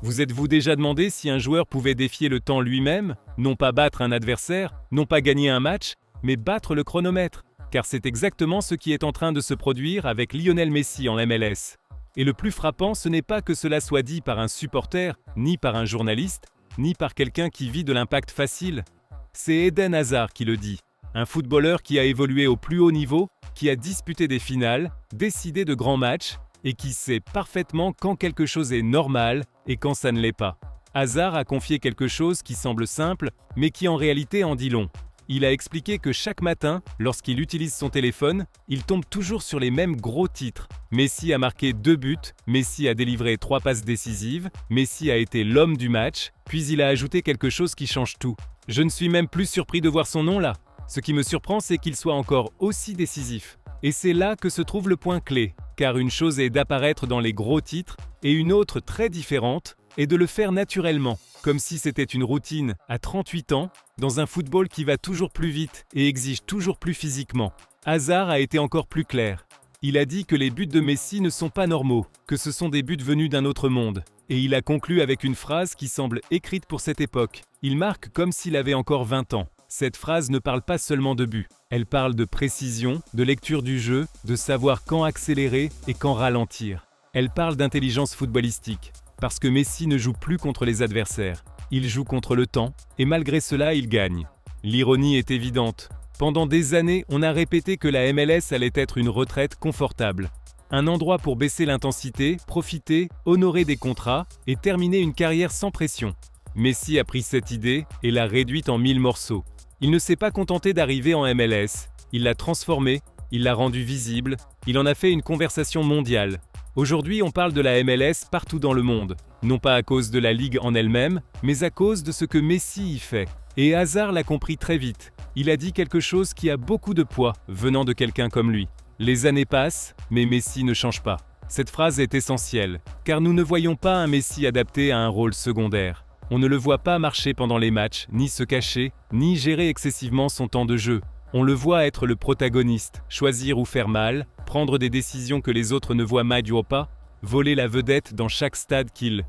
Vous êtes-vous déjà demandé si un joueur pouvait défier le temps lui-même, non pas battre un adversaire, non pas gagner un match, mais battre le chronomètre? Car c'est exactement ce qui est en train de se produire avec Lionel Messi en MLS. Et le plus frappant, ce n'est pas que cela soit dit par un supporter, ni par un journaliste, ni par quelqu'un qui vit de l'impact facile. C'est Eden Hazard qui le dit, un footballeur qui a évolué au plus haut niveau, qui a disputé des finales, décidé de grands matchs, et qui sait parfaitement quand quelque chose est normal et quand ça ne l'est pas. Hazard a confié quelque chose qui semble simple, mais qui en réalité en dit long. Il a expliqué que chaque matin, lorsqu'il utilise son téléphone, il tombe toujours sur les mêmes gros titres. Messi a marqué 2 buts, Messi a délivré 3 passes décisives, Messi a été l'homme du match, puis il a ajouté quelque chose qui change tout. Je ne suis même plus surpris de voir son nom là. Ce qui me surprend, c'est qu'il soit encore aussi décisif. Et c'est là que se trouve le point clé, car une chose est d'apparaître dans les gros titres, et une autre très différente est de le faire naturellement, comme si c'était une routine à 38 ans, dans un football qui va toujours plus vite et exige toujours plus physiquement. Hazard a été encore plus clair. Il a dit que les buts de Messi ne sont pas normaux, que ce sont des buts venus d'un autre monde. Et il a conclu avec une phrase qui semble écrite pour cette époque. Il marque comme s'il avait encore 20 ans. Cette phrase ne parle pas seulement de but. Elle parle de précision, de lecture du jeu, de savoir quand accélérer et quand ralentir. Elle parle d'intelligence footballistique, parce que Messi ne joue plus contre les adversaires. Il joue contre le temps, et malgré cela, il gagne. L'ironie est évidente. Pendant des années, on a répété que la MLS allait être une retraite confortable. Un endroit pour baisser l'intensité, profiter, honorer des contrats et terminer une carrière sans pression. Messi a pris cette idée et l'a réduite en 1000 morceaux. Il ne s'est pas contenté d'arriver en MLS, il l'a transformée, il l'a rendue visible, il en a fait une conversation mondiale. Aujourd'hui, on parle de la MLS partout dans le monde, non pas à cause de la ligue en elle-même, mais à cause de ce que Messi y fait. Et Hazard l'a compris très vite. Il a dit quelque chose qui a beaucoup de poids venant de quelqu'un comme lui. Les années passent, mais Messi ne change pas. Cette phrase est essentielle, car nous ne voyons pas un Messi adapté à un rôle secondaire. On ne le voit pas marcher pendant les matchs, ni se cacher, ni gérer excessivement son temps de jeu. On le voit être le protagoniste, choisir ou faire mal, prendre des décisions que les autres ne voient mal ou pas, voler la vedette dans chaque stade qu'il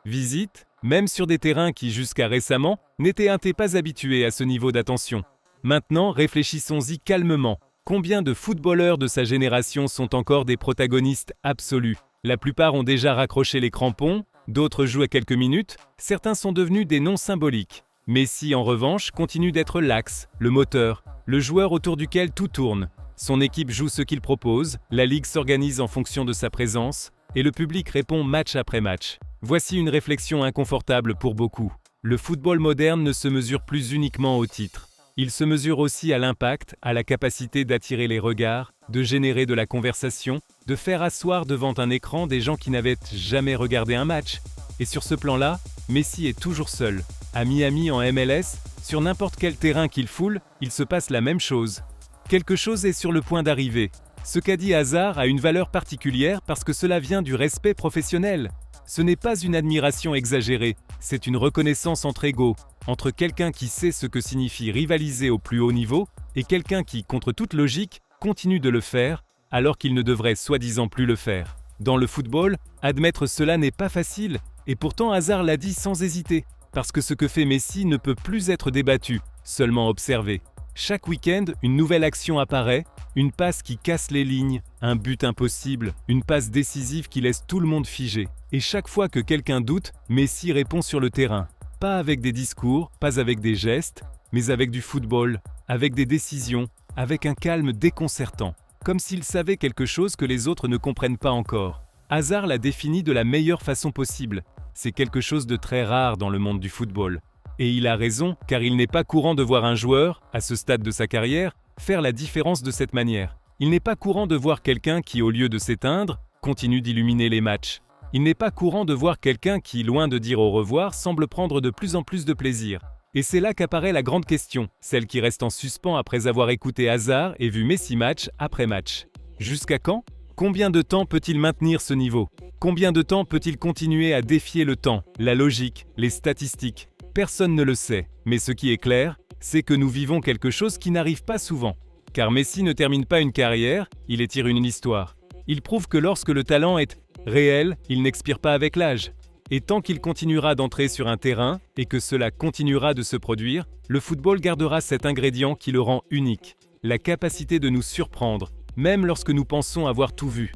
visite, même sur des terrains qui jusqu'à récemment n'étaient pas habitués à ce niveau d'attention. Maintenant, réfléchissons-y calmement. Combien de footballeurs de sa génération sont encore des protagonistes absolus? La plupart ont déjà raccroché les crampons, d'autres jouent à quelques minutes, certains sont devenus des noms symboliques. Messi, en revanche, continue d'être l'axe, le moteur, le joueur autour duquel tout tourne. Son équipe joue ce qu'il propose, la ligue s'organise en fonction de sa présence, et le public répond match après match. Voici une réflexion inconfortable pour beaucoup. Le football moderne ne se mesure plus uniquement au titre. Il se mesure aussi à l'impact, à la capacité d'attirer les regards, de générer de la conversation, de faire asseoir devant un écran des gens qui n'avaient jamais regardé un match. Et sur ce plan-là, Messi est toujours seul. À Miami en MLS, sur n'importe quel terrain qu'il foule, il se passe la même chose. Quelque chose est sur le point d'arriver. Ce qu'a dit Hazard a une valeur particulière parce que cela vient du respect professionnel. Ce n'est pas une admiration exagérée, c'est une reconnaissance entre égaux, entre quelqu'un qui sait ce que signifie rivaliser au plus haut niveau et quelqu'un qui, contre toute logique, continue de le faire alors qu'il ne devrait soi-disant plus le faire. Dans le football, admettre cela n'est pas facile, et pourtant Hazard l'a dit sans hésiter, parce que ce que fait Messi ne peut plus être débattu, seulement observé. Chaque week-end, une nouvelle action apparaît, une passe qui casse les lignes, un but impossible, une passe décisive qui laisse tout le monde figé. Et chaque fois que quelqu'un doute, Messi répond sur le terrain. Pas avec des discours, pas avec des gestes, mais avec du football, avec des décisions, avec un calme déconcertant, comme s'il savait quelque chose que les autres ne comprennent pas encore. Hazard l'a défini de la meilleure façon possible. C'est quelque chose de très rare dans le monde du football. Et il a raison, car il n'est pas courant de voir un joueur, à ce stade de sa carrière, faire la différence de cette manière. Il n'est pas courant de voir quelqu'un qui, au lieu de s'éteindre, continue d'illuminer les matchs. Il n'est pas courant de voir quelqu'un qui, loin de dire au revoir, semble prendre de plus en plus de plaisir. Et c'est là qu'apparaît la grande question, celle qui reste en suspens après avoir écouté Hazard et vu Messi match après match. Jusqu'à quand? Combien de temps peut-il maintenir ce niveau? Combien de temps peut-il continuer à défier le temps, la logique, les statistiques? Personne ne le sait, mais ce qui est clair, c'est que nous vivons quelque chose qui n'arrive pas souvent. Car Messi ne termine pas une carrière, il étire une histoire. Il prouve que lorsque le talent est réel, il n'expire pas avec l'âge. Et tant qu'il continuera d'entrer sur un terrain et que cela continuera de se produire, le football gardera cet ingrédient qui le rend unique, la capacité de nous surprendre, même lorsque nous pensons avoir tout vu.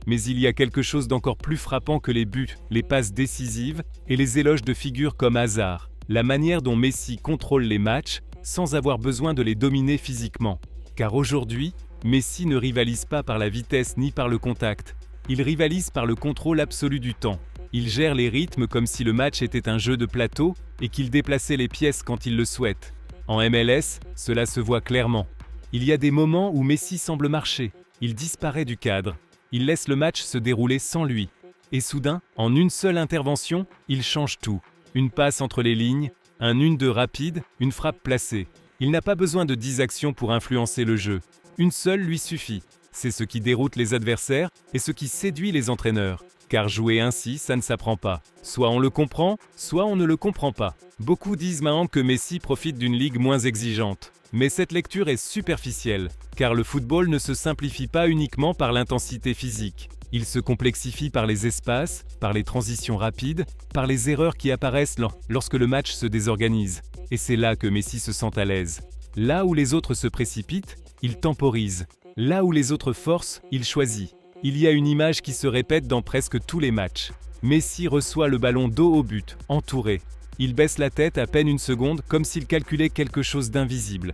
Mais il y a quelque chose d'encore plus frappant que les buts, les passes décisives et les éloges de figures comme Hazard, la manière dont Messi contrôle les matchs sans avoir besoin de les dominer physiquement. Car aujourd'hui, Messi ne rivalise pas par la vitesse ni par le contact, il rivalise par le contrôle absolu du temps. Il gère les rythmes comme si le match était un jeu de plateau et qu'il déplaçait les pièces quand il le souhaite. En MLS, cela se voit clairement. Il y a des moments où Messi semble marcher, il disparaît du cadre, il laisse le match se dérouler sans lui. Et soudain, en une seule intervention, il change tout. Une passe entre les lignes, un 1-2 rapide, une frappe placée. Il n'a pas besoin de 10 actions pour influencer le jeu. Une seule lui suffit. C'est ce qui déroute les adversaires et ce qui séduit les entraîneurs. Car jouer ainsi, ça ne s'apprend pas. Soit on le comprend, soit on ne le comprend pas. Beaucoup disent maintenant que Messi profite d'une ligue moins exigeante. Mais cette lecture est superficielle, car le football ne se simplifie pas uniquement par l'intensité physique. Il se complexifie par les espaces, par les transitions rapides, par les erreurs qui apparaissent lorsque le match se désorganise. Et c'est là que Messi se sent à l'aise. Là où les autres se précipitent, il temporise. Là où les autres forcent, il choisit. Il y a une image qui se répète dans presque tous les matchs. Messi reçoit le ballon dos au but, entouré. Il baisse la tête à peine une seconde, comme s'il calculait quelque chose d'invisible.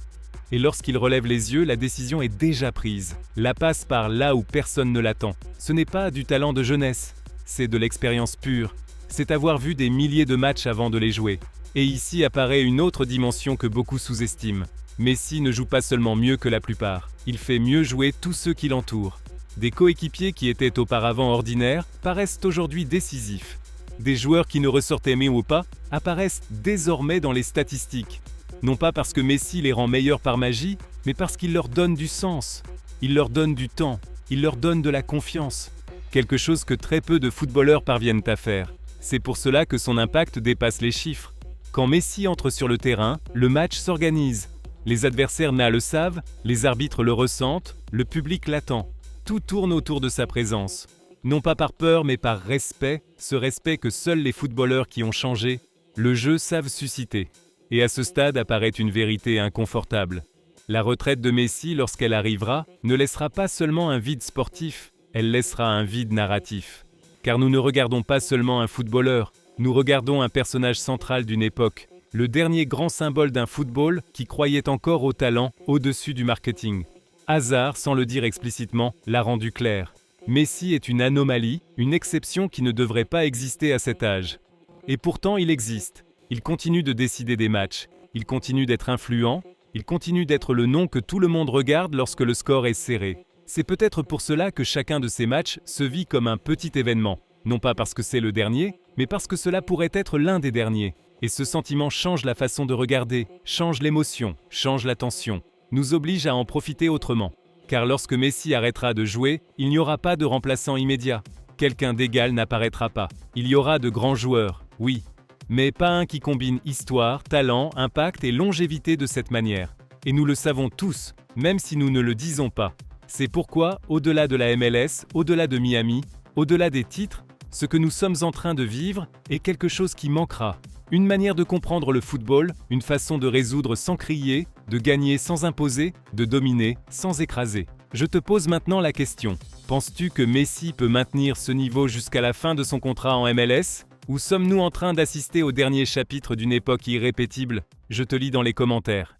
Et lorsqu'il relève les yeux, la décision est déjà prise. La passe part là où personne ne l'attend. Ce n'est pas du talent de jeunesse, c'est de l'expérience pure. C'est avoir vu des milliers de matchs avant de les jouer. Et ici apparaît une autre dimension que beaucoup sous-estiment. Messi ne joue pas seulement mieux que la plupart, il fait mieux jouer tous ceux qui l'entourent. Des coéquipiers qui étaient auparavant ordinaires paraissent aujourd'hui décisifs. Des joueurs qui ne ressortaient mieux ou pas apparaissent désormais dans les statistiques. Non pas parce que Messi les rend meilleurs par magie, mais parce qu'il leur donne du sens. Il leur donne du temps, il leur donne de la confiance. Quelque chose que très peu de footballeurs parviennent à faire. C'est pour cela que son impact dépasse les chiffres. Quand Messi entre sur le terrain, le match s'organise. Les adversaires le savent, les arbitres le ressentent, le public l'attend. Tout tourne autour de sa présence. Non pas par peur, mais par respect, ce respect que seuls les footballeurs qui ont changé, le jeu savent susciter. Et à ce stade apparaît une vérité inconfortable. La retraite de Messi, lorsqu'elle arrivera, ne laissera pas seulement un vide sportif, elle laissera un vide narratif. Car nous ne regardons pas seulement un footballeur, nous regardons un personnage central d'une époque, le dernier grand symbole d'un football qui croyait encore au talent au-dessus du marketing. Hazard, sans le dire explicitement, l'a rendu clair. Messi est une anomalie, une exception qui ne devrait pas exister à cet âge. Et pourtant il existe. Il continue de décider des matchs, il continue d'être influent, il continue d'être le nom que tout le monde regarde lorsque le score est serré. C'est peut-être pour cela que chacun de ces matchs se vit comme un petit événement. Non pas parce que c'est le dernier, mais parce que cela pourrait être l'un des derniers. Et ce sentiment change la façon de regarder, change l'émotion, change l'attention, nous oblige à en profiter autrement. Car lorsque Messi arrêtera de jouer, il n'y aura pas de remplaçant immédiat. Quelqu'un d'égal n'apparaîtra pas. Il y aura de grands joueurs, oui, mais pas un qui combine histoire, talent, impact et longévité de cette manière. Et nous le savons tous, même si nous ne le disons pas. C'est pourquoi, au-delà de la MLS, au-delà de Miami, au-delà des titres, ce que nous sommes en train de vivre est quelque chose qui manquera. Une manière de comprendre le football, une façon de résoudre sans crier, de gagner sans imposer, de dominer sans écraser. Je te pose maintenant la question. Penses-tu que Messi peut maintenir ce niveau jusqu'à la fin de son contrat en MLS ? Ou sommes-nous en train d'assister au dernier chapitre d'une époque irrépétible ? Je te lis dans les commentaires.